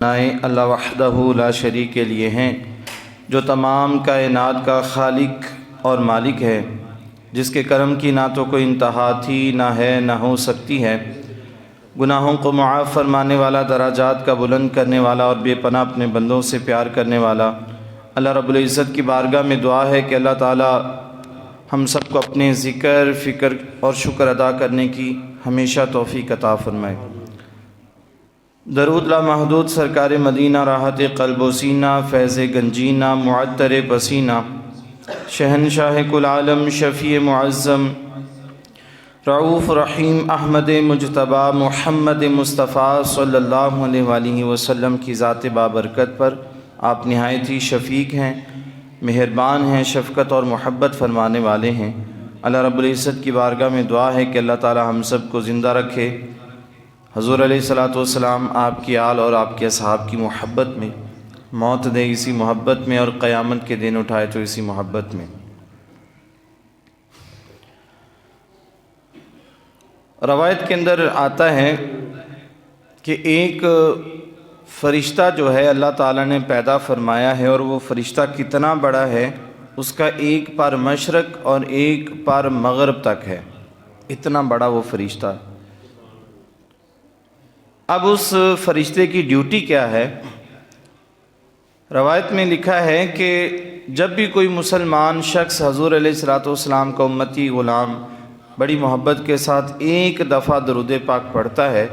نائیں اللہ وحدہ لا شریک کے لیے ہیں، جو تمام کائنات کا خالق اور مالک ہے، جس کے کرم کی نہ تو کوئی انتہا تھی، نہ ہے، نہ ہو سکتی ہے۔ گناہوں کو معاف فرمانے والا، درجات کا بلند کرنے والا اور بے پناہ اپنے بندوں سے پیار کرنے والا اللہ رب العزت کی بارگاہ میں دعا ہے کہ اللہ تعالی ہم سب کو اپنے ذکر، فکر اور شکر ادا کرنے کی ہمیشہ توفیق عطا فرمائے۔ درود لامحدود سرکار مدینہ، راحت قلب و سینہ، فیض گنجینہ، معطر پسینہ، شہنشاہ کل عالم، شفیع معظم، رعوف رحیم احمد مجتبی محمد مصطفیٰ صلی اللہ علیہ وآلہ وسلم کی ذات بابرکت پر آپ نہایت ہی شفیق ہیں، مہربان ہیں، شفقت اور محبت فرمانے والے ہیں۔ اللہ رب العزت کی بارگاہ میں دعا ہے کہ اللہ تعالی ہم سب کو زندہ رکھے، حضور علیہ الصلوۃ والسلام آپ کی آل اور آپ کے اصحاب کی محبت میں، موت دے اسی محبت میں، اور قیامت کے دن اٹھائے تو اسی محبت میں۔ روایت کے اندر آتا ہے کہ ایک فرشتہ جو ہے اللہ تعالیٰ نے پیدا فرمایا ہے، اور وہ فرشتہ کتنا بڑا ہے، اس کا ایک پار مشرق اور ایک پار مغرب تک ہے، اتنا بڑا وہ فرشتہ۔ اب اس فرشتے کی ڈیوٹی کیا ہے؟ روایت میں لکھا ہے کہ جب بھی کوئی مسلمان شخص حضور علیہ الصلوۃ والسلام کا امتی غلام بڑی محبت کے ساتھ ایک دفعہ درود پاک پڑھتا ہے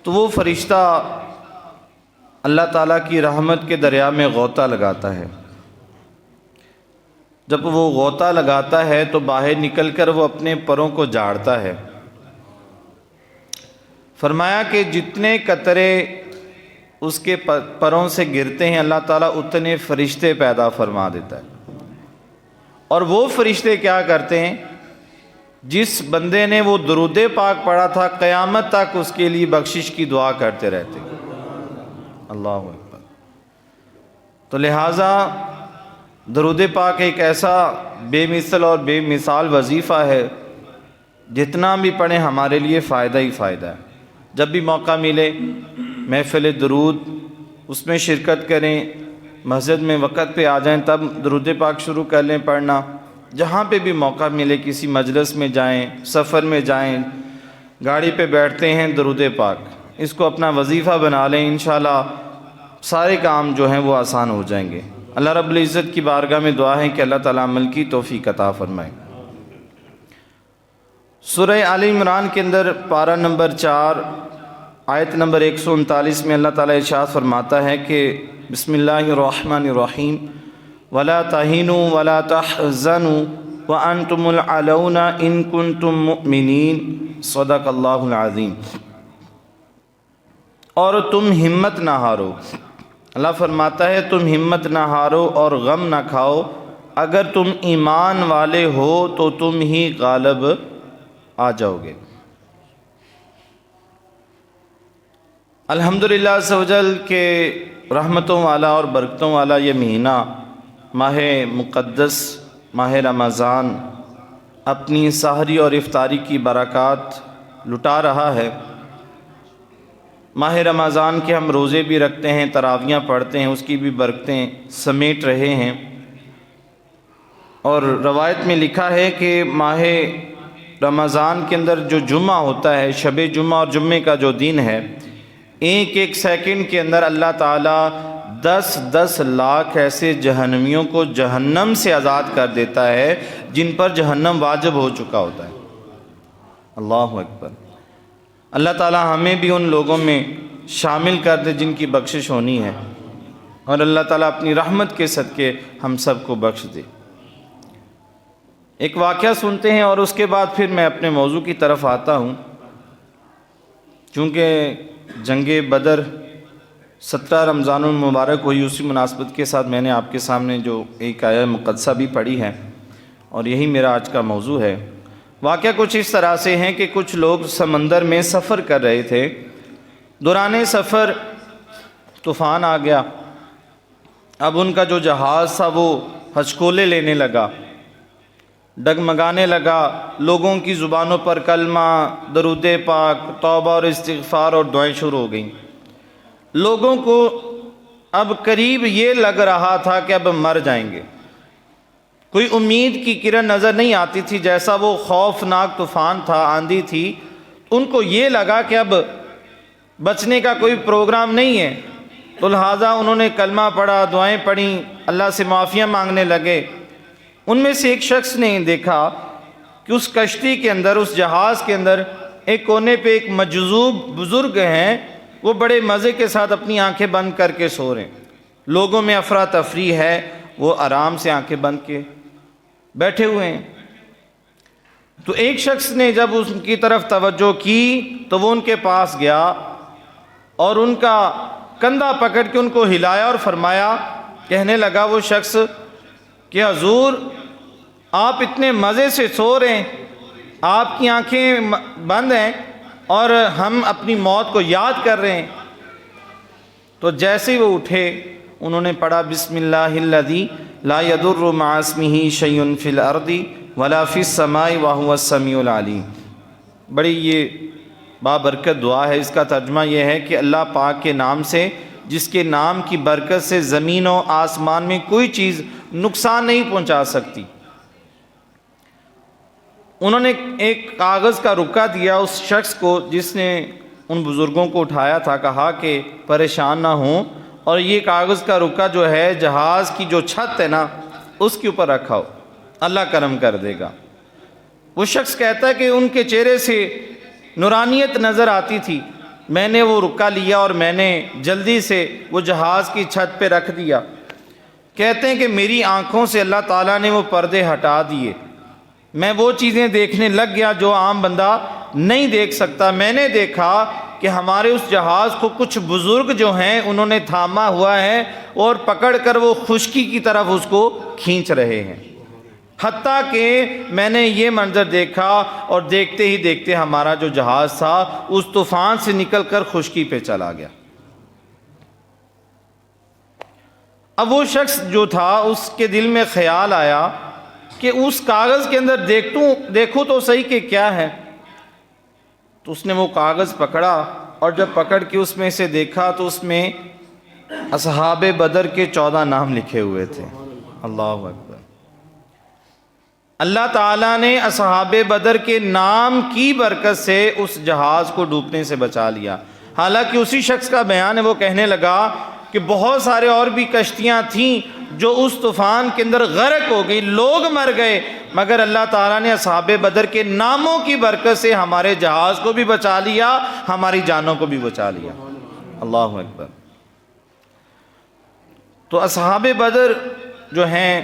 تو وہ فرشتہ اللہ تعالیٰ کی رحمت کے دریا میں غوطہ لگاتا ہے۔ جب وہ غوطہ لگاتا ہے تو باہر نکل کر وہ اپنے پروں کو جھاڑتا ہے۔ فرمایا کہ جتنے قطرے اس کے پروں سے گرتے ہیں اللہ تعالیٰ اتنے فرشتے پیدا فرما دیتا ہے، اور وہ فرشتے کیا کرتے ہیں؟ جس بندے نے وہ درود پاک پڑھا تھا قیامت تک اس کے لیے بخشش کی دعا کرتے رہتے ہیں۔ اللہ اکبر۔ تو لہٰذا درود پاک ایک ایسا بے مثل اور بے مثال وظیفہ ہے، جتنا بھی پڑھیں ہمارے لیے فائدہ ہی فائدہ ہے۔ جب بھی موقع ملے محفل درود اس میں شرکت کریں، مسجد میں وقت پہ آ جائیں، تب درود پاک شروع کر لیں پڑھنا۔ جہاں پہ بھی موقع ملے، کسی مجلس میں جائیں، سفر میں جائیں، گاڑی پہ بیٹھتے ہیں، درود پاک اس کو اپنا وظیفہ بنا لیں، انشاءاللہ سارے کام جو ہیں وہ آسان ہو جائیں گے۔ اللہ رب العزت کی بارگاہ میں دعا ہے کہ اللہ تعالیٰ عمل کی توفیق عطا فرمائے۔ سورہ آل عمران کے اندر پارہ نمبر 4 آیت نمبر 139 میں اللہ تعالیٰ ارشاد فرماتا ہے کہ بسم اللہ الرحمن الرحیم وَلَا تَهِنُوا وَلَا تَحْزَنُوا وَأَنْتُمُ الْأَعْلَوْنَ إِن كُنتُم مُؤْمِنِينَ صدق اللہ العظیم۔ اور تم ہمت نہ ہارو، اللہ فرماتا ہے تم ہمت نہ ہارو اور غم نہ کھاؤ، اگر تم ایمان والے ہو تو تم ہی غالب آ جاؤ گے۔ الحمدللہ عز و جل کے رحمتوں والا اور برکتوں والا یہ مہینہ ماہ مقدس ماہ رمضان اپنی سحری اور افطاری کی برکات لٹا رہا ہے۔ ماہ رمضان کے ہم روزے بھی رکھتے ہیں، تراویحیں پڑھتے ہیں، اس کی بھی برکتیں سمیٹ رہے ہیں۔ اور روایت میں لکھا ہے کہ ماہ رمضان کے اندر جو جمعہ ہوتا ہے، شب جمعہ اور جمعے کا جو دن ہے، ایک ایک سیکنڈ کے اندر اللہ تعالیٰ 10 لاکھ ایسے جہنمیوں کو جہنم سے آزاد کر دیتا ہے جن پر جہنم واجب ہو چکا ہوتا ہے۔ اللہ اکبر۔ اللہ تعالیٰ ہمیں بھی ان لوگوں میں شامل کر دے جن کی بخشش ہونی ہے، اور اللہ تعالیٰ اپنی رحمت کے صدقے ہم سب کو بخش دے۔ ایک واقعہ سنتے ہیں اور اس کے بعد پھر میں اپنے موضوع کی طرف آتا ہوں۔ چونکہ جنگ بدر 17 رمضان المبارک ہوئی، اسی مناسبت کے ساتھ میں نے آپ کے سامنے جو ایک آیہ مقدسہ بھی پڑھی ہے، اور یہی میرا آج کا موضوع ہے۔ واقعہ کچھ اس طرح سے ہیں کہ کچھ لوگ سمندر میں سفر کر رہے تھے، دوران سفر طوفان آ گیا۔ اب ان کا جو جہاز تھا وہ ہچکولے لینے لگا، ڈگمگانے لگا، لوگوں کی زبانوں پر کلمہ، درود پاک، توبہ اور استغفار اور دعائیں شروع ہو گئیں۔ لوگوں کو اب قریب یہ لگ رہا تھا کہ اب مر جائیں گے، کوئی امید کی کرن نظر نہیں آتی تھی، جیسا وہ خوفناک طوفان تھا، آندھی تھی، ان کو یہ لگا کہ اب بچنے کا کوئی پروگرام نہیں ہے، تو لہٰذا انہوں نے کلمہ پڑھا، دعائیں پڑھیں، اللہ سے معافیاں مانگنے لگے۔ ان میں سے ایک شخص نے دیکھا کہ اس کشتی کے اندر، اس جہاز کے اندر ایک کونے پہ ایک مجذوب بزرگ ہیں، وہ بڑے مزے کے ساتھ اپنی آنکھیں بند کر کے سو رہے ہیں، لوگوں میں افراتفری ہے، وہ آرام سے آنکھیں بند کے بیٹھے ہوئے ہیں۔ تو ایک شخص نے جب ان کی طرف توجہ کی تو وہ ان کے پاس گیا اور ان کا کندھا پکڑ کے ان کو ہلایا اور فرمایا، کہنے لگا وہ شخص کہ حضور آپ اتنے مزے سے سو رہے ہیں، آپ کی آنکھیں بند ہیں اور ہم اپنی موت کو یاد کر رہے ہیں۔ تو جیسے وہ اٹھے انہوں نے پڑھا بسم اللہ الذی لا یضر مع اسمہ شیء فی الارض ولا فی السماء وہو السمیع العلیم۔ بڑی یہ بابرکت دعا ہے، اس کا ترجمہ یہ ہے کہ اللہ پاک کے نام سے، جس کے نام کی برکت سے زمین و آسمان میں کوئی چیز نقصان نہیں پہنچا سکتی۔ انہوں نے ایک کاغذ کا رکا دیا اس شخص کو جس نے ان بزرگوں کو اٹھایا تھا، کہا کہ پریشان نہ ہوں، اور یہ کاغذ کا رکا جو ہے جہاز کی جو چھت ہے نا اس کے اوپر رکھا ہو، اللہ کرم کر دے گا۔ وہ شخص کہتا ہے کہ ان کے چہرے سے نورانیت نظر آتی تھی، میں نے وہ رکا لیا اور میں نے جلدی سے وہ جہاز کی چھت پہ رکھ دیا۔ کہتے ہیں کہ میری آنکھوں سے اللہ تعالیٰ نے وہ پردے ہٹا دیے، میں وہ چیزیں دیکھنے لگ گیا جو عام بندہ نہیں دیکھ سکتا۔ میں نے دیکھا کہ ہمارے اس جہاز کو کچھ بزرگ جو ہیں انہوں نے تھاما ہوا ہے اور پکڑ کر وہ خشکی کی طرف اس کو کھینچ رہے ہیں، حتیٰ کہ میں نے یہ منظر دیکھا اور دیکھتے ہی دیکھتے ہمارا جو جہاز تھا اس طوفان سے نکل کر خشکی پہ چلا گیا۔ اب وہ شخص جو تھا اس کے دل میں خیال آیا کہ اس کاغذ کے اندر دیکھوں تو صحیح کہ کیا ہے۔ تو اس نے وہ کاغذ پکڑا اور جب پکڑ کے اس میں سے دیکھا تو اس میں اصحاب بدر کے 14 نام لکھے ہوئے تھے۔ اللہ اکبر! اللہ تعالیٰ نے اصحاب بدر کے نام کی برکت سے اس جہاز کو ڈوبنے سے بچا لیا۔ حالانکہ اسی شخص کا بیان ہے، وہ کہنے لگا کہ بہت سارے اور بھی کشتیاں تھیں جو اس طوفان کے اندر غرق ہو گئی، لوگ مر گئے، مگر اللہ تعالیٰ نے اصحاب بدر کے ناموں کی برکت سے ہمارے جہاز کو بھی بچا لیا، ہماری جانوں کو بھی بچا لیا۔ اللہ اکبر! تو اصحاب بدر جو ہیں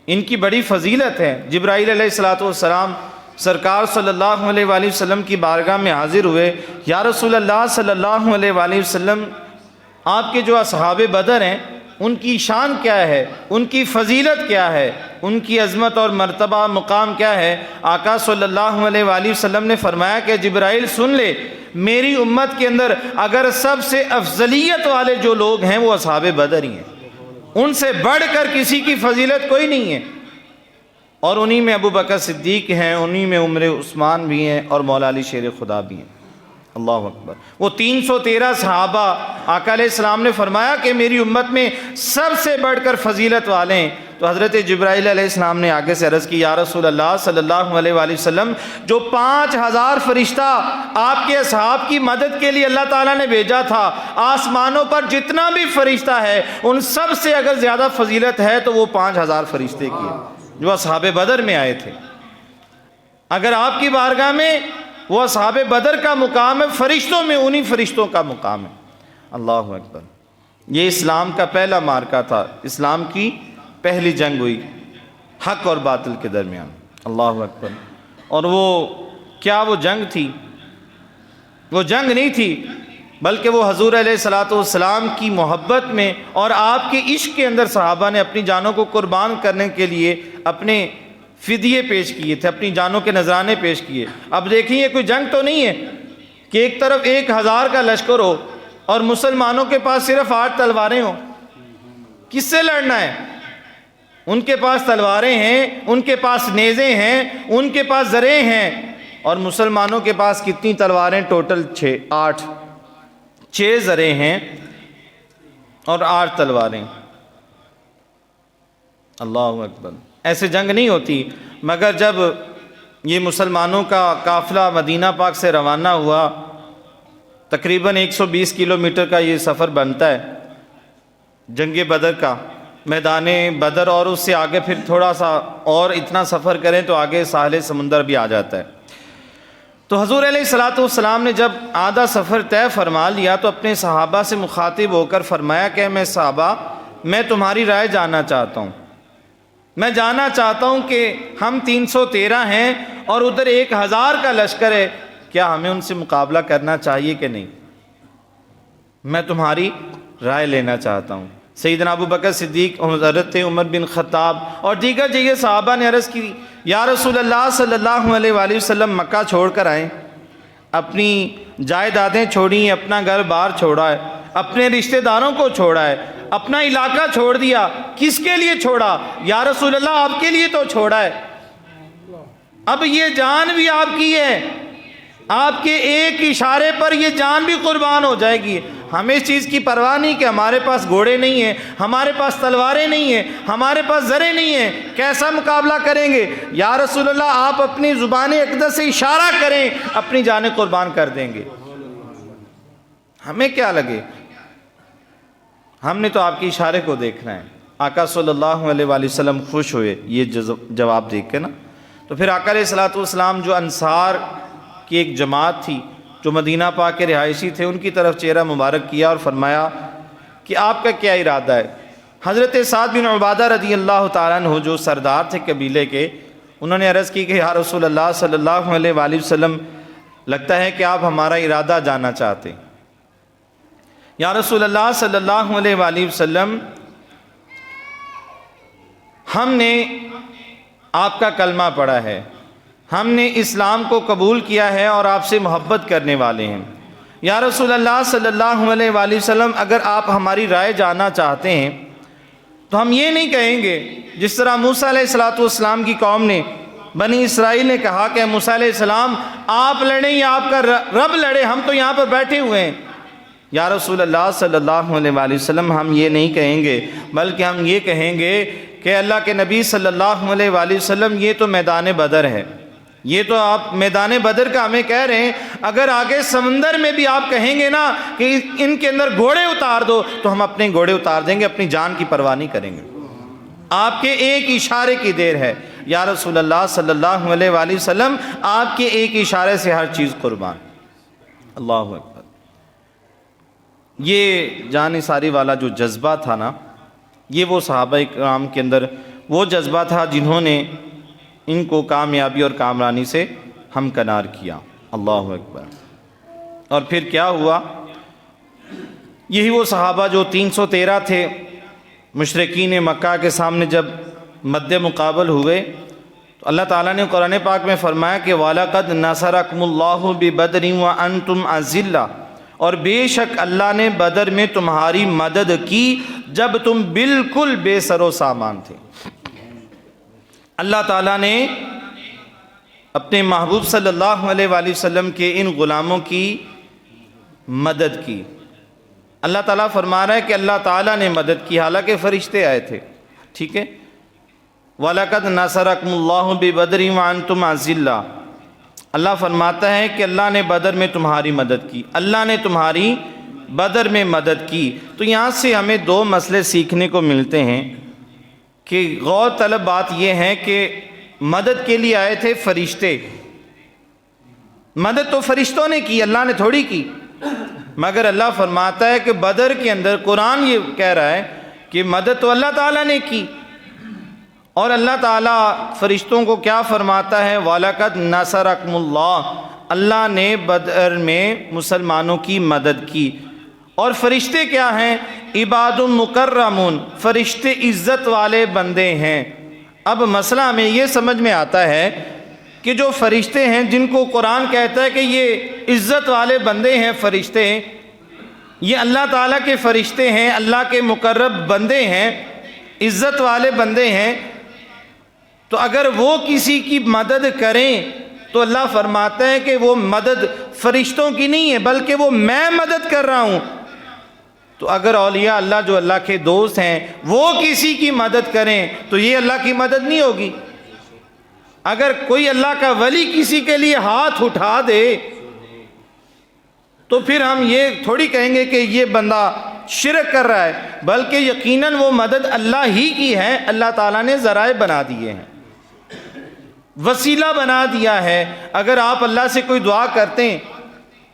ان کی بڑی فضیلت ہے۔ جبرائیل علیہ السلام سرکار صلی اللہ علیہ وآلہ وسلم کی بارگاہ میں حاضر ہوئے، یا رسول اللہ صلی اللہ علیہ وآلہ وسلم، آپ کے جو اصحاب بدر ہیں ان کی شان کیا ہے، ان کی فضیلت کیا ہے، ان کی عظمت اور مرتبہ مقام کیا ہے؟ آقا صلی اللہ علیہ وآلہ وسلم نے فرمایا کہ جبرائیل سن لے، میری امت کے اندر اگر سب سے افضلیت والے جو لوگ ہیں وہ اصحاب بدر ہی ہیں، ان سے بڑھ کر کسی کی فضیلت کوئی نہیں ہے، اور انہی میں ابو بکر صدیق ہیں، انہی میں عمر عثمان بھی ہیں اور مولا علی شیر خدا بھی ہیں۔ اللہ اکبر! وہ 313 صحابہ آقا علیہ السلام نے فرمایا کہ میری امت میں سب سے بڑھ کر فضیلت والے ہیں۔ تو حضرت جبرائیل علیہ السلام نے آگے سے عرض کی، یا رسول اللہ صلی اللہ علیہ وآلہ وسلم، جو 5000 فرشتہ آپ کے اصحاب کی مدد کے لیے اللہ تعالیٰ نے بھیجا تھا، آسمانوں پر جتنا بھی فرشتہ ہے ان سب سے اگر زیادہ فضیلت ہے تو وہ 5000 فرشتے کی ہے جو اصحاب بدر میں آئے تھے۔ اگر آپ کی بارگاہ میں وہ اصحاب بدر کا مقام ہے، فرشتوں میں انہی فرشتوں کا مقام ہے۔ اللہ اکبر! یہ اسلام کا پہلا معرکہ تھا، اسلام کی پہلی جنگ ہوئی حق اور باطل کے درمیان۔ اللہ اکبر! اور وہ کیا وہ جنگ تھی؟ وہ جنگ نہیں تھی، بلکہ وہ حضور علیہ السلام کی محبت میں اور آپ کے عشق کے اندر صحابہ نے اپنی جانوں کو قربان کرنے کے لیے اپنے فدیے پیش کیے تھے، اپنی جانوں کے نذرانے پیش کیے۔ اب دیکھیں یہ کوئی جنگ تو نہیں ہے کہ ایک طرف 1000 کا لشکر ہو اور مسلمانوں کے پاس صرف 8 تلواریں ہوں۔ کس سے لڑنا ہے؟ ان کے پاس تلواریں ہیں، ان کے پاس نیزے ہیں، ان کے پاس زریں ہیں، اور مسلمانوں کے پاس کتنی تلواریں؟ ٹوٹل 8۔ 6 زرے ہیں اور 8 تلواریں۔ اللہ اکبر۔ ایسے جنگ نہیں ہوتی، مگر جب یہ مسلمانوں کا قافلہ مدینہ پاک سے روانہ ہوا، تقریباً 120 کلومیٹر کا یہ سفر بنتا ہے جنگ بدر کا، میدان بدر، اور اس سے آگے پھر تھوڑا سا اور اتنا سفر کریں تو آگے ساحل سمندر بھی آ جاتا ہے۔ تو حضور علیہ الصلوۃ والسلام نے جب آدھا سفر طے فرما لیا تو اپنے صحابہ سے مخاطب ہو کر فرمایا کہ میں صحابہ، میں تمہاری رائے جاننا چاہتا ہوں، میں جاننا چاہتا ہوں کہ ہم 313 ہیں اور ادھر 1000 کا لشکر ہے، کیا ہمیں ان سے مقابلہ کرنا چاہیے کہ نہیں؟ میں تمہاری رائے لینا چاہتا ہوں۔ سیدنا ابو بکر صدیق، حضرت عمر بن خطاب اور دیگر جگہ صحابہ نے عرض کی، یا رسول اللہ صلی اللہ علیہ وآلہ وسلم مکہ چھوڑ کر آئیں، اپنی جائیدادیں چھوڑی، اپنا گھر بار چھوڑا ہے، اپنے رشتہ داروں کو چھوڑا ہے، اپنا علاقہ چھوڑ دیا، کس کے لیے چھوڑا؟ یا رسول اللہ آپ کے لیے تو چھوڑا ہے، اب یہ جان بھی آپ کی ہے، آپ کے ایک اشارے پر یہ جان بھی قربان ہو جائے گی۔ ہمیں اس چیز کی پرواہ نہیں کہ ہمارے پاس گھوڑے نہیں ہیں، ہمارے پاس تلواریں نہیں ہیں، ہمارے پاس زریں نہیں ہیں، کیسا مقابلہ کریں گے؟ یا رسول اللہ آپ اپنی زبان اقدس سے اشارہ کریں، اپنی جانیں قربان کر دیں گے، ہمیں کیا لگے، ہم نے تو آپ کے اشارے کو دیکھنا ہے۔ آقا صلی اللہ علیہ وآلہ وسلم خوش ہوئے یہ جواب دیکھ کے نا۔ تو پھر آقا علیہ الصلوۃ والسلام، جو انصار کی ایک جماعت تھی جو مدینہ پاک کے رہائشی تھے، ان کی طرف چہرہ مبارک کیا اور فرمایا کہ آپ کا کیا ارادہ ہے؟ حضرت سعد بن عبادہ رضی اللہ تعالیٰ عنہ جو سردار تھے قبیلے کے، انہوں نے عرض کی کہ یا رسول اللہ صلی اللہ علیہ وآلہ وسلم، لگتا ہے کہ آپ ہمارا ارادہ جاننا چاہتے ہیں۔ یا رسول اللہ صلی اللہ علیہ وآلہ وسلم، ہم نے آپ کا کلمہ پڑھا ہے، ہم نے اسلام کو قبول کیا ہے اور آپ سے محبت کرنے والے ہیں۔ یا رسول اللہ صلی اللہ علیہ وآلہ وسلم، اگر آپ ہماری رائے جاننا چاہتے ہیں تو ہم یہ نہیں کہیں گے جس طرح موسیٰ علیہ السلام کی قوم نے، بنی اسرائیل نے کہا کہ موسیٰ علیہ السلام آپ لڑیں یا آپ کا رب لڑے، ہم تو یہاں پر بیٹھے ہوئے ہیں۔ یا رسول اللہ صلی اللہ علیہ وآلہ وسلم، ہم یہ نہیں کہیں گے، بلکہ ہم یہ کہیں گے کہ اللہ کے نبی صلی اللہ علیہ وآلہ وسلم، یہ تو میدان بدر ہے، یہ تو آپ میدان بدر کا ہمیں کہہ رہے ہیں، اگر آگے سمندر میں بھی آپ کہیں گے نا کہ ان کے اندر گھوڑے اتار دو تو ہم اپنے گھوڑے اتار دیں گے، اپنی جان کی پرواہ نہیں کریں گے، آپ کے ایک اشارے کی دیر ہے۔ یا رسول اللہ صلی اللہ علیہ وآلہ وسلم، آپ کے ایک اشارے سے ہر چیز قربان۔ اللہ اکبر۔ یہ جان نثاری والا جو جذبہ تھا نا، یہ وہ صحابہ کرام کے اندر وہ جذبہ تھا جنہوں نے ان کو کامیابی اور کامرانی سے ہمکنار کیا۔ اللہ اکبر۔ اور پھر کیا ہوا؟ یہی وہ صحابہ جو 313 تھے، مشرکین مکہ کے سامنے جب مد مقابل ہوئے تو اللہ تعالیٰ نے قرآن پاک میں فرمایا کہ وَلَقَدْ نَصَرَكُمُ اللَّهُ بِبَدْرٍ وَأَنْتُمْ أَذِلَّةٌ، اور بے شک اللہ نے بدر میں تمہاری مدد کی جب تم بالکل بے سر و سامان تھے۔ اللہ تعالیٰ نے اپنے محبوب صلی اللہ علیہ وآلہ وسلم کے ان غلاموں کی مدد کی۔ اللہ تعالیٰ فرما رہا ہے کہ اللہ تعالیٰ نے مدد کی، حالانکہ فرشتے آئے تھے، ٹھیک ہے۔ وَلَقَدْ نَصَرَكُمُ اللَّهُ بِبَدْرٍ وَأَنْتُمْ أَذِلَّةٌ، اللہ فرماتا ہے کہ اللہ نے بدر میں تمہاری مدد کی، اللہ نے تمہاری بدر میں مدد کی۔ تو یہاں سے ہمیں 2 مسئلے سیکھنے کو ملتے ہیں کہ غور طلب بات یہ ہے کہ مدد کے لیے آئے تھے فرشتے، مدد تو فرشتوں نے کی، اللہ نے تھوڑی کی، مگر اللہ فرماتا ہے کہ بدر کے اندر قرآن یہ کہہ رہا ہے کہ مدد تو اللہ تعالیٰ نے کی، اور اللہ تعالیٰ فرشتوں کو کیا فرماتا ہے؟ وَلَقَدْ نَصَرَكُمُ اللَّهُ، اللہ نے بدر میں مسلمانوں کی مدد کی۔ اور فرشتے کیا ہیں؟ عباد مکرمون، فرشتے عزت والے بندے ہیں۔ اب مسئلہ ہمیں یہ سمجھ میں آتا ہے کہ جو فرشتے ہیں جن کو قرآن کہتا ہے کہ یہ عزت والے بندے ہیں، فرشتے ہیں، یہ اللہ تعالیٰ کے فرشتے ہیں، اللہ کے مقرب بندے ہیں، عزت والے بندے ہیں، تو اگر وہ کسی کی مدد کریں تو اللہ فرماتا ہے کہ وہ مدد فرشتوں کی نہیں ہے بلکہ وہ میں مدد کر رہا ہوں۔ تو اگر اولیاء اللہ جو اللہ کے دوست ہیں وہ کسی کی مدد کریں تو یہ اللہ کی مدد نہیں ہوگی۔ اگر کوئی اللہ کا ولی کسی کے لیے ہاتھ اٹھا دے تو پھر ہم یہ تھوڑی کہیں گے کہ یہ بندہ شرک کر رہا ہے، بلکہ یقیناً وہ مدد اللہ ہی کی ہے۔ اللہ تعالیٰ نے ذرائع بنا دیے ہیں، وسیلہ بنا دیا ہے۔ اگر آپ اللہ سے کوئی دعا کرتے ہیں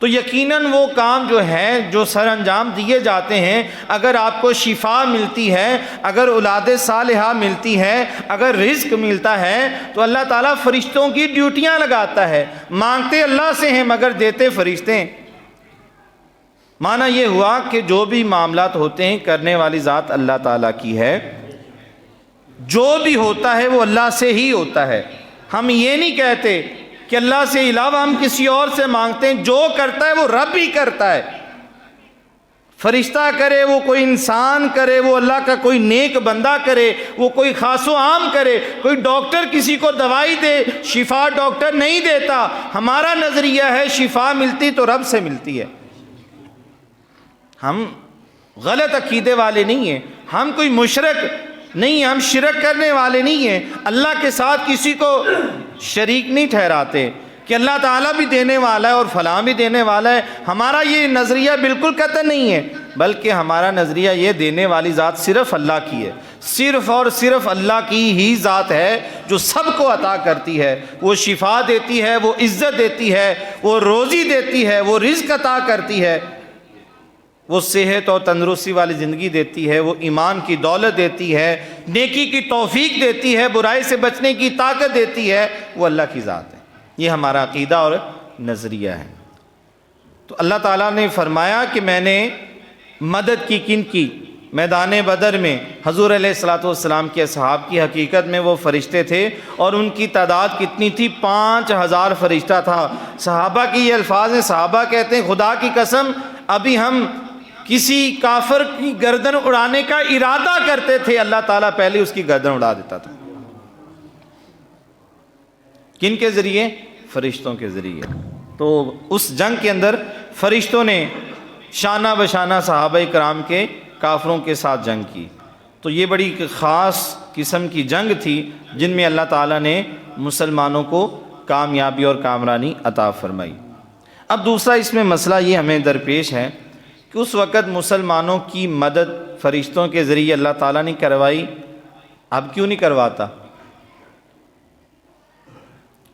تو یقیناً وہ کام جو ہے جو سر انجام دیے جاتے ہیں، اگر آپ کو شفا ملتی ہے، اگر اولاد صالحہ ملتی ہے، اگر رزق ملتا ہے تو اللہ تعالیٰ فرشتوں کی ڈیوٹیاں لگاتا ہے۔ مانگتے اللہ سے ہیں مگر دیتے فرشتے ہیں۔ معنی یہ ہوا کہ جو بھی معاملات ہوتے ہیں کرنے والی ذات اللہ تعالیٰ کی ہے، جو بھی ہوتا ہے وہ اللہ سے ہی ہوتا ہے۔ ہم یہ نہیں کہتے کہ اللہ سے علاوہ ہم کسی اور سے مانگتے ہیں، جو کرتا ہے وہ رب ہی کرتا ہے۔ فرشتہ کرے، وہ کوئی انسان کرے، وہ اللہ کا کوئی نیک بندہ کرے، وہ کوئی خاص و عام کرے، کوئی ڈاکٹر کسی کو دوائی دے، شفا ڈاکٹر نہیں دیتا۔ ہمارا نظریہ ہے شفا ملتی تو رب سے ملتی ہے۔ ہم غلط عقیدے والے نہیں ہیں، ہم کوئی مشرک نہیں ہیں، ہم شرک کرنے والے نہیں ہیں، اللہ کے ساتھ کسی کو شریک نہیں ٹھہراتے کہ اللہ تعالیٰ بھی دینے والا ہے اور فلاں بھی دینے والا ہے۔ ہمارا یہ نظریہ بالکل قطع نہیں ہے، بلکہ ہمارا نظریہ یہ دینے والی ذات صرف اللہ کی ہے، صرف اور صرف اللہ کی ہی ذات ہے جو سب کو عطا کرتی ہے۔ وہ شفا دیتی ہے، وہ عزت دیتی ہے، وہ روزی دیتی ہے، وہ رزق عطا کرتی ہے، وہ صحت اور تندرستی والی زندگی دیتی ہے، وہ ایمان کی دولت دیتی ہے، نیکی کی توفیق دیتی ہے، برائی سے بچنے کی طاقت دیتی ہے۔ وہ اللہ کی ذات ہے۔ یہ ہمارا عقیدہ اور نظریہ ہے۔ تو اللہ تعالیٰ نے فرمایا کہ میں نے مدد کی کن کی؟ میدان بدر میں حضور علیہ الصلوۃ والسلام کے اصحاب کی، حقیقت میں وہ فرشتے تھے اور ان کی تعداد کتنی تھی؟ 5000 فرشتہ تھا۔ صحابہ کی یہ الفاظ ہیں، صحابہ کہتے ہیں خدا کی قسم ابھی ہم کسی کافر کی گردن اڑانے کا ارادہ کرتے تھے، اللہ تعالیٰ پہلے اس کی گردن اڑا دیتا تھا۔ کن کے ذریعے؟ فرشتوں کے ذریعے۔ تو اس جنگ کے اندر فرشتوں نے شانہ بشانہ صحابہ کرام کے کافروں کے ساتھ جنگ کی۔ تو یہ بڑی خاص قسم کی جنگ تھی جن میں اللہ تعالیٰ نے مسلمانوں کو کامیابی اور کامرانی عطا فرمائی۔ اب دوسرا اس میں مسئلہ یہ ہمیں درپیش ہے کہ اس وقت مسلمانوں کی مدد فرشتوں کے ذریعے اللہ تعالیٰ نے کروائی، اب کیوں نہیں کرواتا؟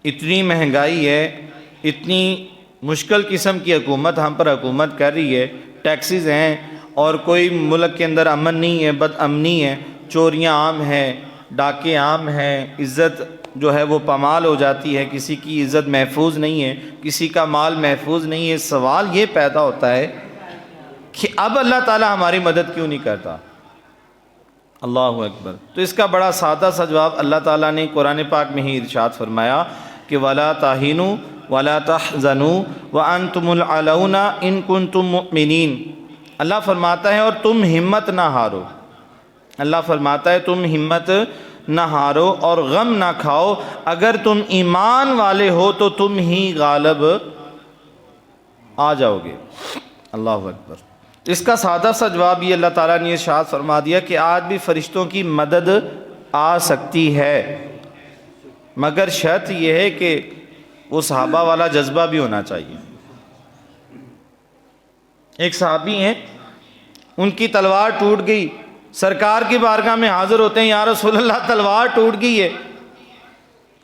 اتنی مہنگائی ہے، اتنی مشکل قسم کی حکومت ہم پر حکومت کر رہی ہے، ٹیکسز ہیں اور کوئی ملک کے اندر امن نہیں ہے، بد امنی ہے، چوریاں عام ہیں، ڈاکے عام ہیں، عزت جو ہے وہ پامال ہو جاتی ہے، کسی کی عزت محفوظ نہیں ہے، کسی کا مال محفوظ نہیں ہے۔ سوال یہ پیدا ہوتا ہے کہ اب اللہ تعالیٰ ہماری مدد کیوں نہیں کرتا؟ اللہ اکبر۔ تو اس کا بڑا سادہ سا جواب اللہ تعالیٰ نے قرآن پاک میں ہی ارشاد فرمایا کہ وَلَا تَهِنُوا وَلَا تَحْزَنُوا وَأَنْتُمُ الْأَعْلَوْنَ إِن كُنتُم مُؤْمِنِينَ۔ اللہ فرماتا ہے اور تم ہمت نہ ہارو، اللہ فرماتا ہے تم ہمت نہ ہارو اور غم نہ کھاؤ، اگر تم ایمان والے ہو تو تم ہی غالب آ جاؤ گے۔ اللہ اکبر۔ اس کا سادہ سا جواب یہ اللہ تعالیٰ نے ارشاد فرما دیا کہ آج بھی فرشتوں کی مدد آ سکتی ہے، مگر شرط یہ ہے کہ وہ صحابہ والا جذبہ بھی ہونا چاہیے۔ ایک صحابی ہیں، ان کی تلوار ٹوٹ گئی، سرکار کی بارگاہ میں حاضر ہوتے ہیں، یا رسول اللہ تلوار ٹوٹ گئی ہے،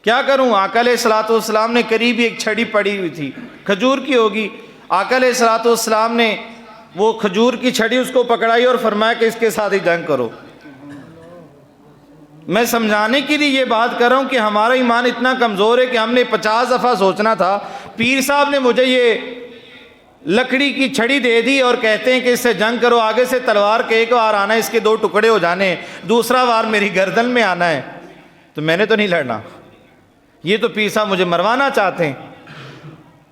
کیا کروں؟ آقا علیہ الصلوۃ والسلام نے قریب ایک چھڑی پڑی ہوئی تھی، کھجور کی ہوگی، آقا علیہ الصلوۃ والسلام نے وہ کھجور کی چھڑی اس کو پکڑائی اور فرمایا کہ اس کے ساتھ ہی جنگ کرو۔ میں سمجھانے کے لیے یہ بات کر رہا ہوں کہ ہمارا ایمان اتنا کمزور ہے کہ ہم نے 50 دفعہ سوچنا تھا، پیر صاحب نے مجھے یہ لکڑی کی چھڑی دے دی اور کہتے ہیں کہ اس سے جنگ کرو، آگے سے تلوار کے ایک وار آنا ہے، اس کے 2 ٹکڑے ہو جانے ہیں، دوسرا وار میری گردن میں آنا ہے، تو میں نے تو نہیں لڑنا، یہ تو پیر صاحب مجھے مروانا چاہتے ہیں۔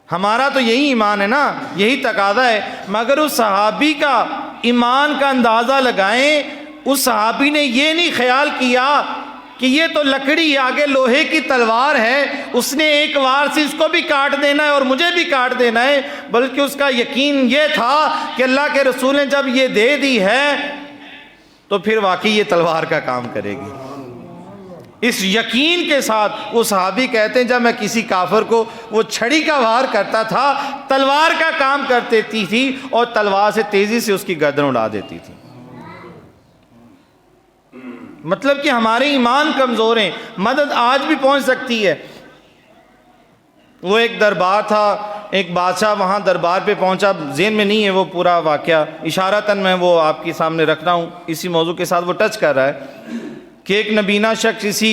ہمارا تو یہی ایمان ہے نا، یہی تقاضا ہے۔ مگر اس صحابی کا ایمان کا اندازہ لگائیں، اس صحابی نے یہ نہیں خیال کیا کہ یہ تو لکڑی آگے لوہے کی تلوار ہے، اس نے ایک وار سے اس کو بھی کاٹ دینا ہے اور مجھے بھی کاٹ دینا ہے، بلکہ اس کا یقین یہ تھا کہ اللہ کے رسول نے جب یہ دے دی ہے تو پھر واقعی یہ تلوار کا کام کرے گی۔ اس یقین کے ساتھ وہ صحابی کہتے ہیں جب میں کسی کافر کو وہ چھڑی کا وار کرتا تھا، تلوار کا کام کرتی تھی اور تلوار سے تیزی سے اس کی گردن اڑا دیتی تھی۔ مطلب کہ ہمارے ایمان کمزور ہیں، مدد آج بھی پہنچ سکتی ہے۔ وہ ایک دربار تھا، ایک بادشاہ وہاں دربار پہ پہنچا، ذہن میں نہیں ہے وہ پورا واقعہ، اشارتاً میں وہ آپ کے سامنے رکھ رہا ہوں، اسی موضوع کے ساتھ وہ ٹچ کر رہا ہے کہ ایک نبینا شخص اسی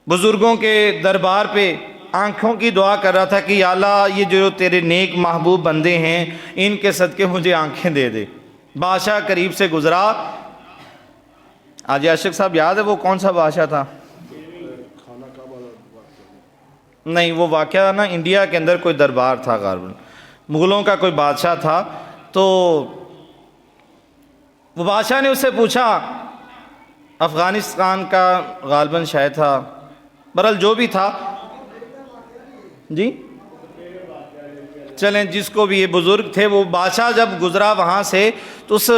بزرگوں کے دربار پہ آنکھوں کی دعا کر رہا تھا کہ یا اللہ یہ جو تیرے نیک محبوب بندے ہیں ان کے صدقے مجھے آنکھیں دے دے۔ بادشاہ قریب سے گزرا، آج عاشق صاحب یاد ہے وہ کون سا بادشاہ تھا؟ نہیں، وہ واقعہ نا انڈیا کے اندر کوئی دربار تھا، غالباً مغلوں کا کوئی بادشاہ تھا، تو وہ بادشاہ نے اس سے پوچھا، افغانستان کا غالباً شاید تھا، برحال جو بھی تھا، جی چلیں جس کو بھی، یہ بزرگ تھے، وہ بادشاہ جب گزرا وہاں سے تو اس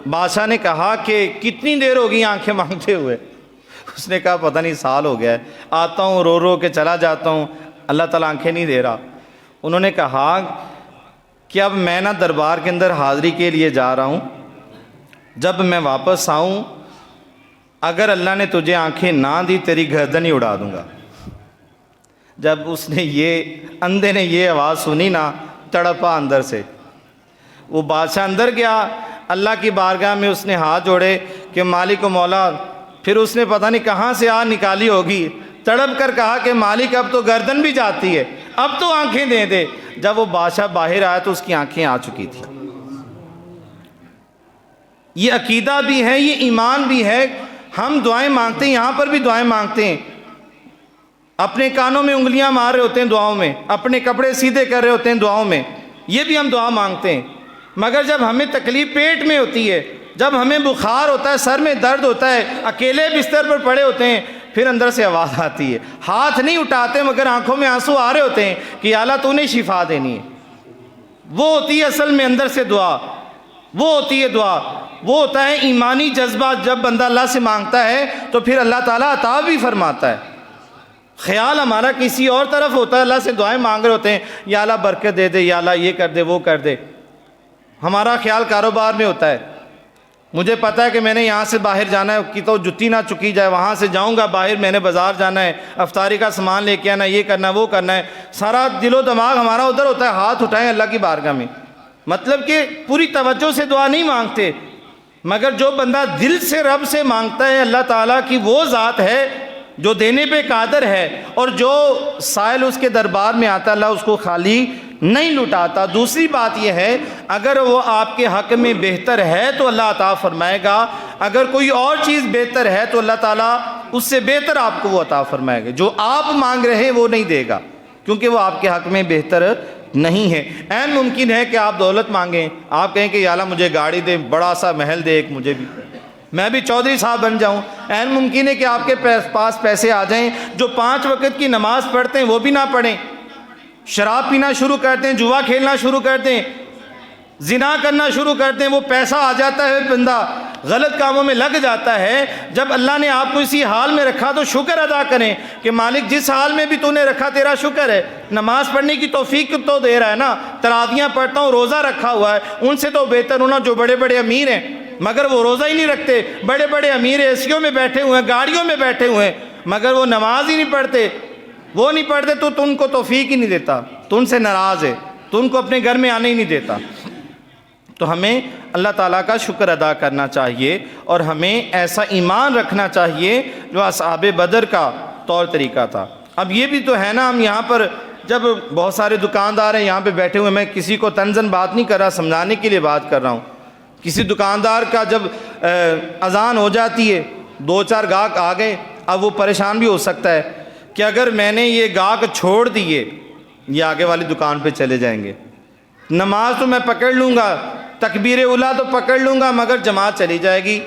بادشاہ نے کہا کہ کتنی دیر ہوگی آنکھیں مانگتے ہوئے؟ اس نے کہا پتہ نہیں سال ہو گیا ہے، آتا ہوں رو رو کے چلا جاتا ہوں، اللہ تعالیٰ آنکھیں نہیں دے رہا۔ انہوں نے کہا کہ اب میں نا دربار کے اندر حاضری کے لیے جا رہا ہوں، جب میں واپس آؤں اگر اللہ نے تجھے آنکھیں نہ دی تیری گردن ہی اڑا دوں گا۔ جب اس نے یہ اندھے نے یہ آواز سنی نا، تڑپا اندر سے، وہ بادشاہ اندر گیا، اللہ کی بارگاہ میں اس نے ہاتھ جوڑے کہ مالک و مولا، پھر اس نے پتہ نہیں کہاں سے آہ نکالی ہوگی، تڑپ کر کہا کہ مالک اب تو گردن بھی جاتی ہے، اب تو آنکھیں دے دے۔ جب وہ بادشاہ باہر آیا تو اس کی آنکھیں آ چکی تھی۔ یہ عقیدہ بھی ہے، یہ ایمان بھی ہے۔ ہم دعائیں مانگتے ہیں، یہاں پر بھی دعائیں مانگتے ہیں، اپنے کانوں میں انگلیاں مار رہے ہوتے ہیں دعاؤں میں، اپنے کپڑے سیدھے کر رہے ہوتے ہیں دعاؤں میں، یہ بھی ہم دعا مانگتے ہیں۔ مگر جب ہمیں تکلیف پیٹ میں ہوتی ہے، جب ہمیں بخار ہوتا ہے، سر میں درد ہوتا ہے، اکیلے بستر پر پڑے ہوتے ہیں، پھر اندر سے آواز آتی ہے، ہاتھ نہیں اٹھاتے مگر آنکھوں میں آنسو آ رہے ہوتے ہیں کہ یا اللہ تو نے شفا دینی ہے۔ وہ ہوتی ہے اصل میں اندر سے دعا، وہ ہوتی ہے دعا، وہ ہوتا ہے ایمانی جذبہ۔ جب بندہ اللہ سے مانگتا ہے تو پھر اللہ تعالیٰ عطا بھی فرماتا ہے۔ خیال ہمارا کسی اور طرف ہوتا ہے، اللہ سے دعائیں مانگ رہے ہوتے ہیں، یا اللہ برکت دے دے، یا اللہ یہ کر دے وہ کر دے۔ ہمارا خیال کاروبار میں ہوتا ہے، مجھے پتہ ہے کہ میں نے یہاں سے باہر جانا ہے کہ تو جتی نہ چکی جائے، وہاں سے جاؤں گا باہر، میں نے بازار جانا ہے، افطاری کا سامان لے کے آنا ہے، یہ کرنا ہے وہ کرنا ہے، سارا دل و دماغ ہمارا ادھر ہوتا ہے، ہاتھ اٹھائیں اللہ کی بارگاہ میں۔ مطلب کہ پوری توجہ سے دعا نہیں مانگتے، مگر جو بندہ دل سے رب سے مانگتا ہے، اللہ تعالیٰ کی وہ ذات ہے جو دینے پہ قادر ہے، اور جو سائل اس کے دربار میں آتا ہے اللہ اس کو خالی نہیں لٹاتا۔ دوسری بات یہ ہے، اگر وہ آپ کے حق میں بہتر ہے تو اللہ عطا فرمائے گا، اگر کوئی اور چیز بہتر ہے تو اللہ تعالیٰ اس سے بہتر آپ کو وہ عطا فرمائے گا۔ جو آپ مانگ رہے ہیں وہ نہیں دے گا، کیونکہ وہ آپ کے حق میں بہتر نہیں ہے۔ عین ممکن ہے کہ آپ دولت مانگیں، آپ کہیں کہ یا اللہ مجھے گاڑی دے، بڑا سا محل دے ایک مجھے بھی، میں بھی چودھری صاحب بن جاؤں۔ عین ممکن ہے کہ آپ کے پاس پیسے آ جائیں، جو 5 وقت کی نماز پڑھتے ہیں وہ بھی نہ پڑھیں، شراب پینا شروع کرتے ہیں، جوا کھیلنا شروع کرتے ہیں، زنا کرنا شروع کرتے ہیں، وہ پیسہ آ جاتا ہے، بندہ غلط کاموں میں لگ جاتا ہے۔ جب اللہ نے آپ کو اسی حال میں رکھا تو شکر ادا کریں کہ مالک جس حال میں بھی تو نے رکھا تیرا شکر ہے، نماز پڑھنے کی توفیق تو دے رہا ہے نا، تراویحاں پڑھتا ہوں، روزہ رکھا ہوا ہے، ان سے تو بہتر ہونا جو بڑے بڑے امیر ہیں، مگر وہ روزہ ہی نہیں رکھتے، بڑے بڑے امیر ایسیوں میں بیٹھے ہوئے ہیں، گاڑیوں میں بیٹھے ہوئے ہیں، مگر وہ نماز ہی نہیں پڑھتے، وہ نہیں پڑھتے تو تم کو توفیق ہی نہیں دیتا، تم سے ناراض ہے، تم کو اپنے گھر میں آنے ہی نہیں دیتا۔ تو ہمیں اللہ تعالیٰ کا شکر ادا کرنا چاہیے، اور ہمیں ایسا ایمان رکھنا چاہیے جو اصحاب بدر کا طور طریقہ تھا۔ اب یہ بھی تو ہے نا، ہم یہاں پر جب بہت سارے دکاندار ہیں یہاں پہ بیٹھے ہوئے، میں کسی کو تنزن بات نہیں کر رہا، سمجھانے کے لیے بات کر رہا ہوں۔ کسی دکاندار کا جب اذان ہو جاتی ہے، 2-4 گاہک آ گئے، اب وہ پریشان بھی ہو سکتا ہے کہ اگر میں نے یہ گاہک چھوڑ دیے یہ آگے والی دکان پہ چلے جائیں گے، نماز تو میں پکڑ لوں گا، تکبیر اولیٰ تو پکڑ لوں گا، مگر جماعت چلی جائے گی،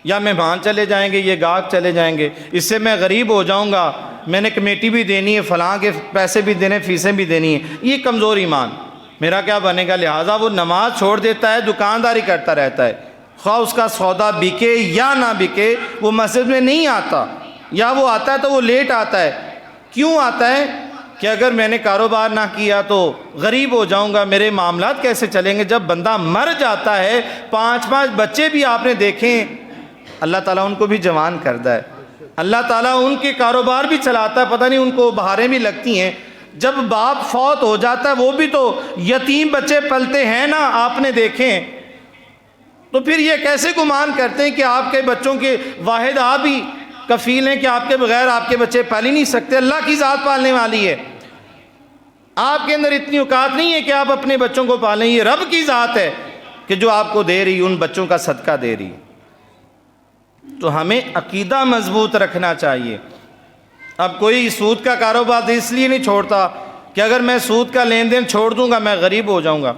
یا مہمان چلے جائیں گے، یہ گاہک چلے جائیں گے، اس سے میں غریب ہو جاؤں گا، میں نے کمیٹی بھی دینی ہے، فلاں کے پیسے بھی دینے، فیسیں بھی دینی ہیں، یہ کمزور ایمان، میرا کیا بنے گا؟ لہٰذا وہ نماز چھوڑ دیتا ہے، دکانداری کرتا رہتا ہے، خواہ اس کا سودا بکے یا نہ بکے، وہ مسجد میں نہیں آتا، یا وہ آتا ہے تو وہ لیٹ آتا ہے۔ کیوں آتا ہے؟ کہ اگر میں نے کاروبار نہ کیا تو غریب ہو جاؤں گا، میرے معاملات کیسے چلیں گے؟ جب بندہ مر جاتا ہے، 5 بچے بھی آپ نے دیکھیں، اللہ تعالیٰ ان کو بھی جوان کرتا ہے، اللہ تعالیٰ ان کے کاروبار بھی چلاتا ہے، پتہ نہیں ان کو بہاریں بھی لگتی ہیں۔ جب باپ فوت ہو جاتا ہے وہ بھی تو یتیم بچے پلتے ہیں نا، آپ نے دیکھیں، تو پھر یہ کیسے گمان کرتے ہیں کہ آپ کے بچوں کے واحد آپ ہی کفیل ہیں کہ آپ کے بغیر آپ کے بچے پال ہی نہیں سکتے؟ اللہ کی ذات پالنے والی ہے، آپ کے اندر اتنی اوقات نہیں ہے کہ آپ اپنے بچوں کو پالیں، یہ رب کی ذات ہے کہ جو آپ کو دے رہی، ان بچوں کا صدقہ دے رہی۔ تو ہمیں عقیدہ مضبوط رکھنا چاہیے۔ اب کوئی سود کا کاروبار اس لیے نہیں چھوڑتا کہ اگر میں سود کا لین دین چھوڑ دوں گا میں غریب ہو جاؤں گا۔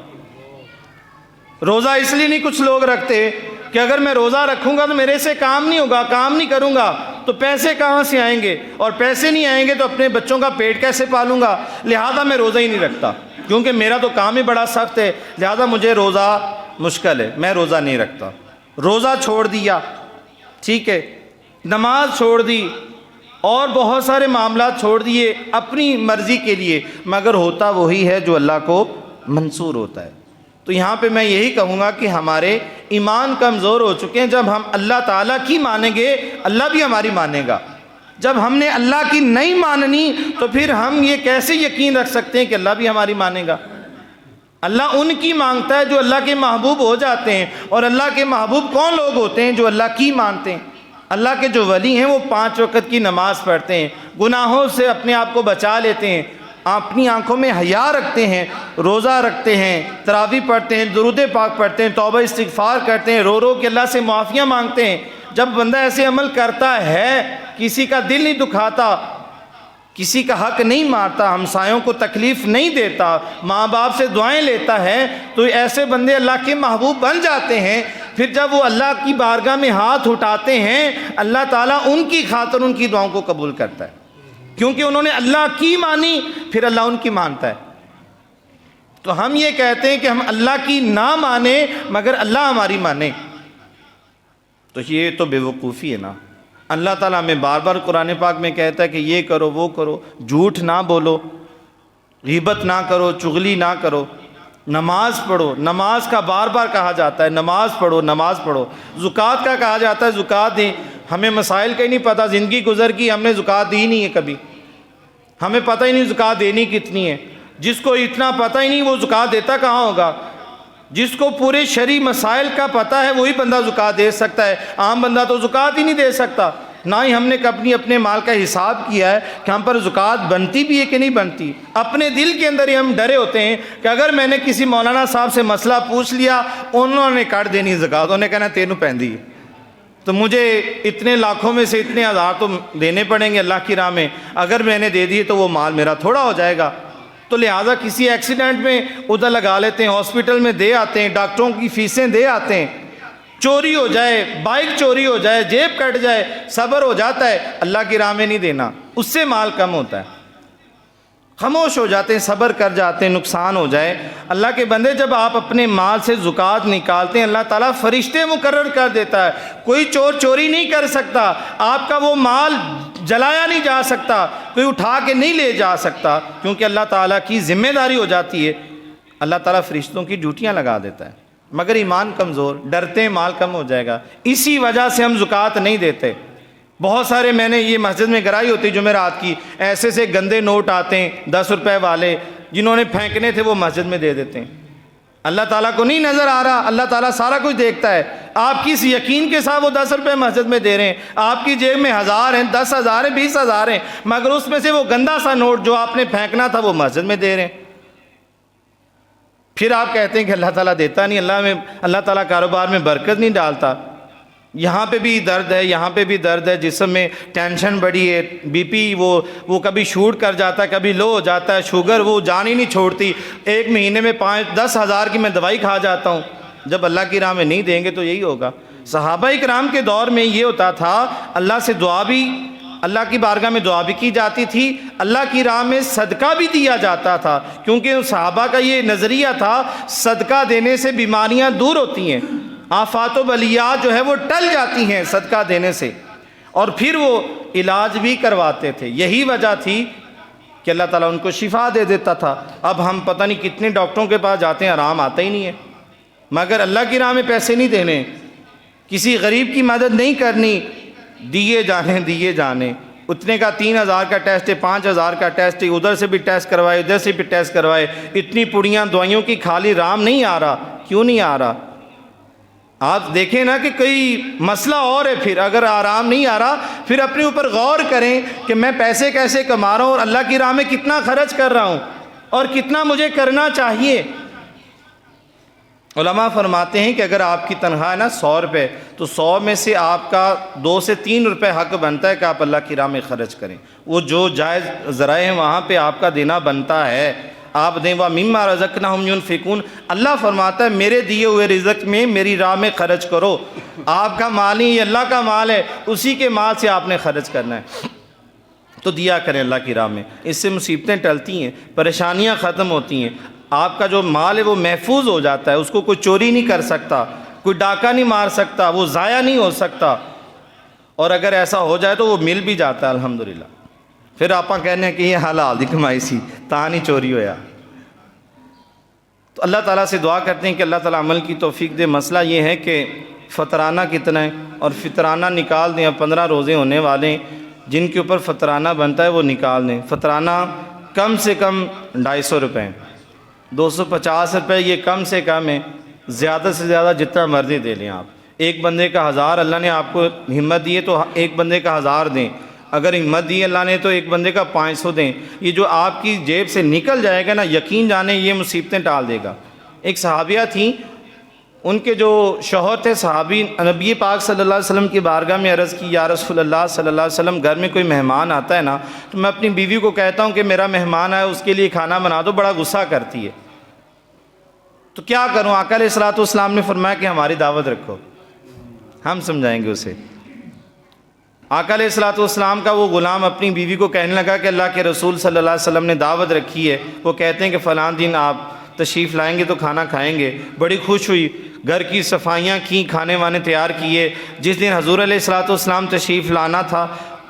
روزہ اس لیے نہیں کچھ لوگ رکھتے کہ اگر میں روزہ رکھوں گا تو میرے سے کام نہیں ہوگا، کام نہیں کروں گا تو پیسے کہاں سے آئیں گے، اور پیسے نہیں آئیں گے تو اپنے بچوں کا پیٹ کیسے پالوں گا، لہذا میں روزہ ہی نہیں رکھتا، کیونکہ میرا تو کام ہی بڑا سخت ہے، لہذا مجھے روزہ مشکل ہے، میں روزہ نہیں رکھتا۔ روزہ چھوڑ دیا، ٹھیک ہے، نماز چھوڑ دی، اور بہت سارے معاملات چھوڑ دیے اپنی مرضی کے لیے، مگر ہوتا وہی ہے جو اللہ کو منظور ہوتا ہے۔ تو یہاں پہ میں یہی کہوں گا کہ ہمارے ایمان کمزور ہو چکے ہیں۔ جب ہم اللہ تعالیٰ کی مانیں گے اللہ بھی ہماری مانے گا، جب ہم نے اللہ کی نہیں ماننی تو پھر ہم یہ کیسے یقین رکھ سکتے ہیں کہ اللہ بھی ہماری مانے گا؟ اللہ ان کی مانگتا ہے جو اللہ کے محبوب ہو جاتے ہیں، اور اللہ کے محبوب کون لوگ ہوتے ہیں؟ جو اللہ کی مانتے ہیں۔ اللہ کے جو ولی ہیں وہ 5 وقت کی نماز پڑھتے ہیں، گناہوں سے اپنے آپ کو بچا لیتے ہیں، اپنی آنکھوں میں حیا رکھتے ہیں، روزہ رکھتے ہیں، تراویح پڑھتے ہیں، درود پاک پڑھتے ہیں، توبہ استغفار کرتے ہیں، رو رو کے اللہ سے معافیاں مانگتے ہیں۔ جب بندہ ایسے عمل کرتا ہے، کسی کا دل نہیں دکھاتا، کسی کا حق نہیں مارتا، ہمسایوں کو تکلیف نہیں دیتا، ماں باپ سے دعائیں لیتا ہے، تو ایسے بندے اللہ کے محبوب بن جاتے ہیں۔ پھر جب وہ اللہ کی بارگاہ میں ہاتھ اٹھاتے ہیں، اللہ تعالیٰ ان کی خاطر ان کی دعاؤں کو قبول کرتا ہے، کیونکہ انہوں نے اللہ کی مانی، پھر اللہ ان کی مانتا ہے۔ تو ہم یہ کہتے ہیں کہ ہم اللہ کی نہ مانیں مگر اللہ ہماری مانے، تو یہ تو بے وقوفی ہے نا۔ اللہ تعالیٰ ہمیں بار بار قرآن پاک میں کہتا ہے کہ یہ کرو وہ کرو، جھوٹ نہ بولو، غیبت نہ کرو، چغلی نہ کرو، نماز پڑھو، نماز کا بار بار کہا جاتا ہے، نماز پڑھو نماز پڑھو، زکوٰۃ کا کہا جاتا ہے زکوٰۃ دیں۔ ہمیں مسائل کا ہی نہیں پتہ، زندگی گزر کی ہم نے زکوٰۃ دی نہیں ہے کبھی، ہمیں پتہ ہی نہیں زکوٰۃ دینی کتنی ہے۔ جس کو اتنا پتہ ہی نہیں وہ زکوٰۃ دیتا کہاں ہوگا؟ جس کو پورے شرعی مسائل کا پتہ ہے وہی بندہ زکوٰۃ دے سکتا ہے، عام بندہ تو زکوٰۃ ہی نہیں دے سکتا۔ نہ ہی ہم نے کبھی اپنے مال کا حساب کیا ہے کہ ہم پر زکوٰۃ بنتی بھی ہے کہ نہیں بنتی۔ اپنے دل کے اندر ہی ہم ڈرے ہوتے ہیں کہ اگر میں نے کسی مولانا صاحب سے مسئلہ پوچھ لیا، انہوں نے کاٹ دینی زکوٰۃ، انہوں نے کہنا تینوں پہندی ہے، تو مجھے اتنے لاکھوں میں سے اتنے ہزار تو دینے پڑیں گے اللہ کی راہ میں، اگر میں نے دے دیے تو وہ مال میرا تھوڑا ہو جائے گا۔ تو لہٰذا کسی ایکسیڈنٹ میں ادھر لگا لیتے ہیں، ہاسپٹل میں دے آتے ہیں، ڈاکٹروں کی فیسیں دے آتے ہیں، چوری ہو جائے، بائک چوری ہو جائے، جیب کٹ جائے، صبر ہو جاتا ہے، اللہ کی راہ میں نہیں دینا، اس سے مال کم ہوتا ہے، خاموش ہو جاتے ہیں، صبر کر جاتے ہیں، نقصان ہو جائے۔ اللہ کے بندے جب آپ اپنے مال سے زکوٰۃ نکالتے ہیں، اللہ تعالیٰ فرشتے مقرر کر دیتا ہے، کوئی چور چوری نہیں کر سکتا، آپ کا وہ مال جلایا نہیں جا سکتا، کوئی اٹھا کے نہیں لے جا سکتا، کیونکہ اللہ تعالیٰ کی ذمہ داری ہو جاتی ہے۔ اللہ تعالیٰ فرشتوں کی ڈیوٹیاں لگا دیتا ہے، مگر ایمان کمزور، ڈرتے ہیں مال کم ہو جائے گا، اسی وجہ سے ہم زکوٰۃ نہیں دیتے۔ بہت سارے میں نے یہ مسجد میں گرائی ہوتی جمعرات کی، ایسے سے گندے نوٹ آتے ہیں 10 روپے والے، جنہوں نے پھینکنے تھے وہ مسجد میں دے دیتے ہیں۔ اللہ تعالیٰ کو نہیں نظر آ رہا، اللہ تعالیٰ سارا کچھ دیکھتا ہے۔ آپ کس یقین کے ساتھ وہ 10 روپے مسجد میں دے رہے ہیں؟ آپ کی جیب میں 1000 ہیں، 10,000 ہیں، 20,000 ہیں، مگر اس میں سے وہ گندا سا نوٹ جو آپ نے پھینکنا تھا وہ مسجد میں دے رہے ہیں۔ پھر آپ کہتے ہیں کہ اللہ تعالیٰ دیتا نہیں، اللہ تعالیٰ کاروبار میں برکت نہیں ڈالتا۔ یہاں پہ بھی درد ہے، یہاں پہ بھی درد ہے، جسم میں ٹینشن بڑی ہے، بی پی وہ کبھی شوٹ کر جاتا ہے، کبھی لو ہو جاتا ہے، شوگر وہ جان ہی نہیں چھوڑتی، ایک مہینے میں 5-10 ہزار کی میں دوائی کھا جاتا ہوں۔ جب اللہ کی راہ میں نہیں دیں گے تو یہی ہوگا۔ صحابہ کرام کے دور میں یہ ہوتا تھا، اللہ سے دعا بھی، اللہ کی بارگاہ میں دعا بھی کی جاتی تھی، اللہ کی راہ میں صدقہ بھی دیا جاتا تھا، کیونکہ صحابہ کا یہ نظریہ تھا صدقہ دینے سے بیماریاں دور ہوتی ہیں، آفات و بلیات جو ہے وہ ٹل جاتی ہیں صدقہ دینے سے، اور پھر وہ علاج بھی کرواتے تھے۔ یہی وجہ تھی کہ اللہ تعالیٰ ان کو شفا دے دیتا تھا۔ اب ہم پتہ نہیں کتنے ڈاکٹروں کے پاس جاتے ہیں، آرام آتا ہی نہیں ہے، مگر اللہ کی راہ میں پیسے نہیں دینے، کسی غریب کی مدد نہیں کرنی، دیے جانے اتنے کا 3,000 کا ٹیسٹ ہے، 5,000 کا ٹیسٹ ہے، ادھر سے بھی ٹیسٹ کروائے، ادھر سے بھی ٹیسٹ کروائے، اتنی پڑیاں دوائیوں کی کھالی، رام نہیں آ رہا۔ کیوں نہیں آ رہا؟ آپ دیکھیں نا کہ کوئی مسئلہ اور ہے، پھر اگر آرام نہیں آ رہا پھر اپنے اوپر غور کریں کہ میں پیسے کیسے کما رہا ہوں اور اللہ کی راہ میں کتنا خرچ کر رہا ہوں اور کتنا مجھے کرنا چاہیے۔ علماء فرماتے ہیں کہ اگر آپ کی تنخواہ ہے نا 100 روپے، تو 100 میں سے آپ کا 2 سے 3 روپے حق بنتا ہے کہ آپ اللہ کی راہ میں خرچ کریں، وہ جو جائز ذرائع ہیں وہاں پہ آپ کا دینا بنتا ہے، آپ دیں۔ وَمِمَّا رَزَقْنَاهُمْ يُنْفِقُونَ، اللہ فرماتا ہے میرے دیے ہوئے رزق میں میری راہ میں خرچ کرو، آپ کا مال نہیں، یہ اللہ کا مال ہے، اسی کے مال سے آپ نے خرچ کرنا ہے، تو دیا کریں اللہ کی راہ میں، اس سے مصیبتیں ٹلتی ہیں، پریشانیاں ختم ہوتی ہیں، آپ کا جو مال ہے وہ محفوظ ہو جاتا ہے، اس کو کوئی چوری نہیں کر سکتا، کوئی ڈاکہ نہیں مار سکتا، وہ ضائع نہیں ہو سکتا، اور اگر ایسا ہو جائے تو وہ مل بھی جاتا ہے الحمدللہ۔ پھر آپ کہنے ہیں کہ یہ حلال دی کمائی سی تا نہیں چوری ہویا۔ تو اللہ تعالیٰ سے دعا کرتے ہیں کہ اللہ تعالیٰ عمل کی توفیق دے۔ مسئلہ یہ ہے کہ فطرانہ کتنا ہے، اور فطرانہ نکال دیں، اب 15 روزے ہونے والے ہیں، جن کے اوپر فطرانہ بنتا ہے وہ نکال دیں۔ فطرانہ کم سے کم 250 روپے ہیں، 250 روپے یہ کم سے کم ہے، زیادہ سے زیادہ جتنا مرضی دے لیں آپ۔ ایک بندے کا 1000 اللہ نے آپ کو ہمت دی ہے تو ایک بندے کا 1000 دیں، اگر ہمت دی اللہ نے تو ایک بندے کا 500 دیں۔ یہ جو آپ کی جیب سے نکل جائے گا نا، یقین جانے یہ مصیبتیں ٹال دے گا۔ ایک صحابیہ تھیں، ان کے جو شوہر تھے صحابی، نبی پاک صلی اللہ علیہ وسلم کی بارگاہ میں عرض کی، یا رسول اللہ صلی اللہ علیہ وسلم، گھر میں کوئی مہمان آتا ہے نا تو میں اپنی بیوی کو کہتا ہوں کہ میرا مہمان آیا اس کے لیے کھانا بنا دو، بڑا غصہ کرتی ہے، تو کیا کروں؟ آقا علیہ الصلوۃ والسلام نے فرمایا کہ ہماری دعوت رکھو، ہم سمجھائیں گے اسے۔ آقا علیہ الصلوۃ والسلام کا وہ غلام اپنی بیوی کو کہنے لگا کہ اللہ کے رسول صلی اللہ علیہ وسلم نے دعوت رکھی ہے، وہ کہتے ہیں کہ فلاں دن آپ تشریف لائیں گے تو کھانا کھائیں گے۔ بڑی خوش ہوئی، گھر کی صفائیاں کیں، کھانے وانے تیار کیے۔ جس دن حضور علیہ الصلوۃ والسلام تشریف لانا تھا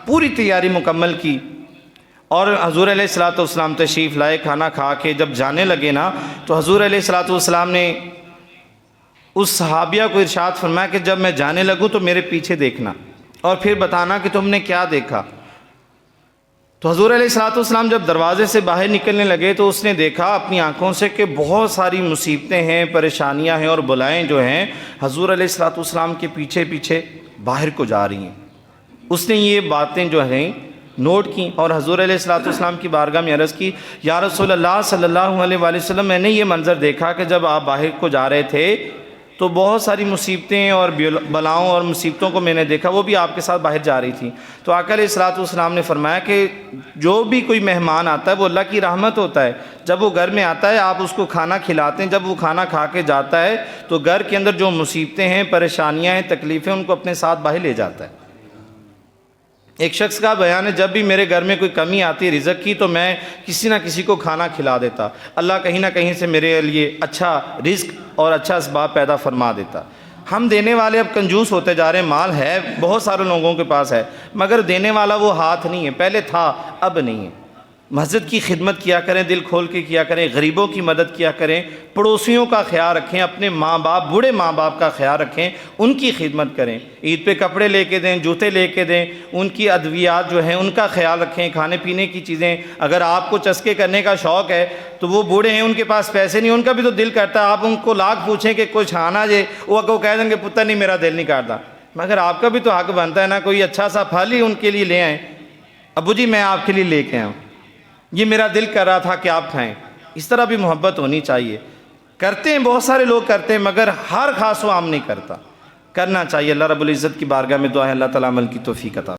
پوری تیاری مکمل کی، اور حضور علیہ الصلوۃ والسلام تشریف لائے، کھانا کھا کے جب جانے لگے نا تو حضور علیہ الصلوۃ والسلام نے اس صحابیہ کو ارشاد فرمایا کہ جب میں جانے لگوں تو میرے پیچھے دیکھنا اور پھر بتانا کہ تم نے کیا دیکھا۔ تو حضور علیہ الصلوۃ والسلام جب دروازے سے باہر نکلنے لگے تو اس نے دیکھا اپنی آنکھوں سے کہ بہت ساری مصیبتیں ہیں، پریشانیاں ہیں، اور بلائیں جو ہیں حضور علیہ الصلوۃ والسلام کے پیچھے پیچھے باہر کو جا رہی ہیں۔ اس نے یہ باتیں جو ہیں نوٹ کی اور حضور علیہ الصلوۃ والسلام کی بارگاہ میں عرض کی، یا رسول اللہ صلی اللہ علیہ وآلہ وسلم، میں نے یہ منظر دیکھا کہ جب آپ باہر کو جا رہے تھے تو بہت ساری مصیبتیں اور بلاؤں اور مصیبتوں کو میں نے دیکھا، وہ بھی آپ کے ساتھ باہر جا رہی تھیں۔ تو آقا علیہ الصلوۃ والسلام نے فرمایا کہ جو بھی کوئی مہمان آتا ہے وہ اللہ کی رحمت ہوتا ہے، جب وہ گھر میں آتا ہے آپ اس کو کھانا کھلاتے ہیں، جب وہ کھانا کھا کے جاتا ہے تو گھر کے اندر جو مصیبتیں ہیں، پریشانیاں ہیں، تکلیفیں، ان کو اپنے ساتھ باہر لے جاتا ہے۔ ایک شخص کا بیان ہے، جب بھی میرے گھر میں کوئی کمی آتی رزق کی تو میں کسی نہ کسی کو کھانا کھلا دیتا، اللہ کہیں نہ کہیں سے میرے لیے اچھا رزق اور اچھا اسباب پیدا فرما دیتا۔ ہم دینے والے اب کنجوس ہوتے جا رہے ہیں، مال ہے بہت سارے لوگوں کے پاس ہے مگر دینے والا وہ ہاتھ نہیں ہے، پہلے تھا اب نہیں ہے۔ مسجد کی خدمت کیا کریں، دل کھول کے کیا کریں، غریبوں کی مدد کیا کریں، پڑوسیوں کا خیال رکھیں، اپنے ماں باپ، بوڑھے ماں باپ کا خیال رکھیں، ان کی خدمت کریں، عید پہ کپڑے لے کے دیں، جوتے لے کے دیں، ان کی ادویات جو ہیں ان کا خیال رکھیں، کھانے پینے کی چیزیں۔ اگر آپ کو چسکے کرنے کا شوق ہے تو وہ بوڑھے ہیں، ان کے پاس پیسے نہیں، ان کا بھی تو دل کرتا ہے، آپ ان کو لاکھ پوچھیں کہ کچھ آنا جے، وہ کہہ دیں گے پتر نہیں میرا دل نہیں کرتا، مگر آپ کا بھی تو حق بنتا ہے نا، کوئی اچھا سا پھل ہی ان کے لیے لے آئیں، ابو جی میں آپ کے لیے لے کے آؤں، یہ میرا دل کر رہا تھا کہ آپ کھائیں۔ اس طرح بھی محبت ہونی چاہیے۔ کرتے ہیں، بہت سارے لوگ کرتے ہیں مگر ہر خاص و عام نہیں کرتا، کرنا چاہیے۔ اللہ رب العزت کی بارگاہ میں دعا ہے اللہ تعالیٰ عمل کی توفیق عطا